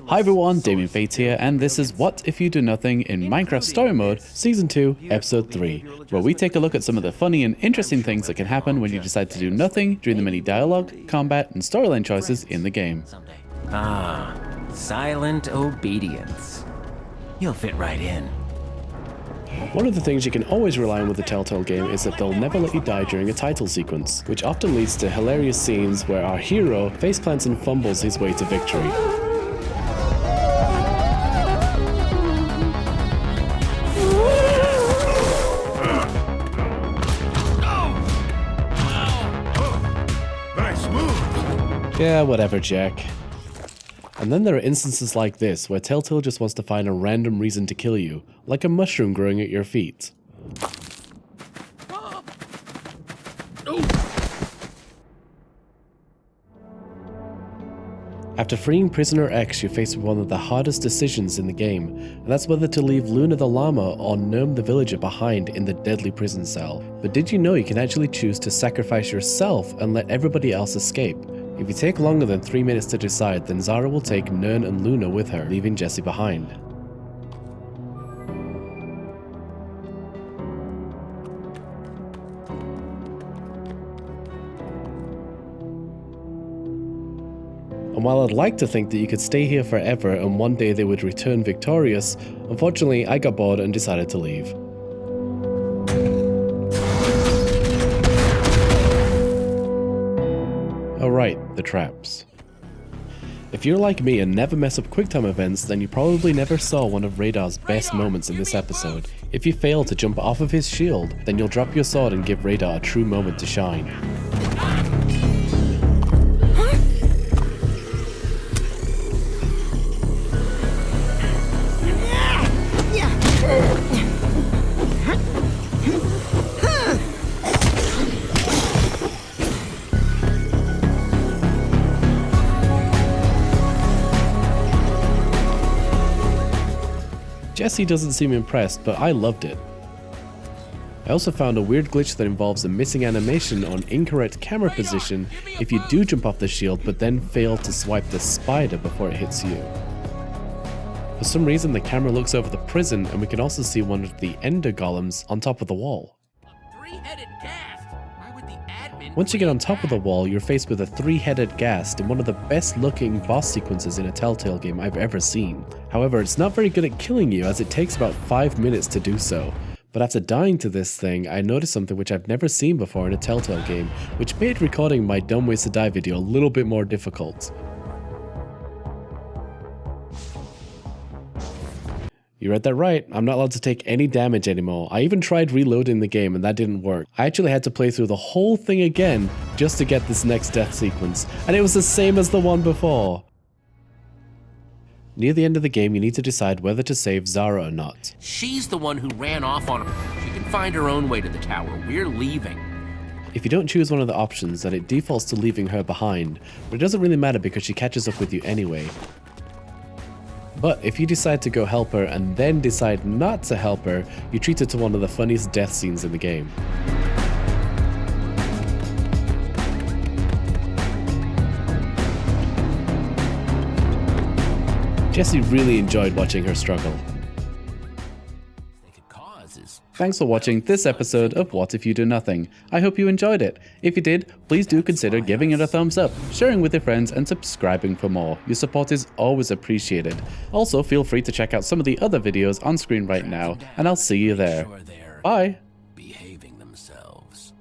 Hi everyone, Damien Fates here, and this is What If You Do Nothing in Minecraft Story Mode, Season 2, Episode 3, where we take a look at some of the funny and interesting things that can happen when you decide to do nothing during the many dialogue, combat, and storyline choices in the game. Ah, silent obedience. You'll fit right in. One of the things you can always rely on with the Telltale game is that they'll never let you die during a title sequence, which often leads to hilarious scenes where our hero faceplants and fumbles his way to victory. Yeah, whatever, Jack. And then there are instances like this, where Telltale just wants to find a random reason to kill you, like a mushroom growing at your feet. After freeing Prisoner X, you're faced with one of the hardest decisions in the game, and that's whether to leave Luna the llama or Gnome the villager behind in the deadly prison cell. But did you know you can actually choose to sacrifice yourself and let everybody else escape? If you take longer than 3 minutes to decide, then Zara will take Nern and Luna with her, leaving Jesse behind. And while I'd like to think that you could stay here forever and one day they would return victorious, unfortunately I got bored and decided to leave. Alright, the traps. If you're like me and never mess up QuickTime events, then you probably never saw one of Radar's best moments in this episode. If you fail to jump off of his shield, then you'll drop your sword and give Radar a true moment to shine. Jesse doesn't seem impressed, but I loved it. I also found a weird glitch that involves a missing animation on incorrect camera position if you do jump off the shield but then fail to swipe the spider before it hits you. For some reason the camera looks over the prison and we can also see one of the ender golems on top of the wall. Once you get on top of the wall, you're faced with a three-headed ghast in one of the best looking boss sequences in a Telltale game I've ever seen. However, it's not very good at killing you as it takes about 5 minutes to do so. But after dying to this thing, I noticed something which I've never seen before in a Telltale game, which made recording my Dumb Ways to Die video a little bit more difficult. You read that right, I'm not allowed to take any damage anymore. I even tried reloading the game and that didn't work. I actually had to play through the whole thing again just to get this next death sequence, and it was the same as the one before. Near the end of the game, you need to decide whether to save Zara or not. She's the one who ran off on her. She can find her own way to the tower. We're leaving. If you don't choose one of the options, then it defaults to leaving her behind, but it doesn't really matter because she catches up with you anyway. But if you decide to go help her and then decide not to help her, you treat her to one of the funniest death scenes in the game. Jesse really enjoyed watching her struggle. Thanks for watching this episode of What If You Do Nothing. I hope you enjoyed it. If you did, please do consider giving it a thumbs up, sharing with your friends, and subscribing for more. Your support is always appreciated. Also, feel free to check out some of the other videos on screen right now, and I'll see you there. Bye! Behaving themselves.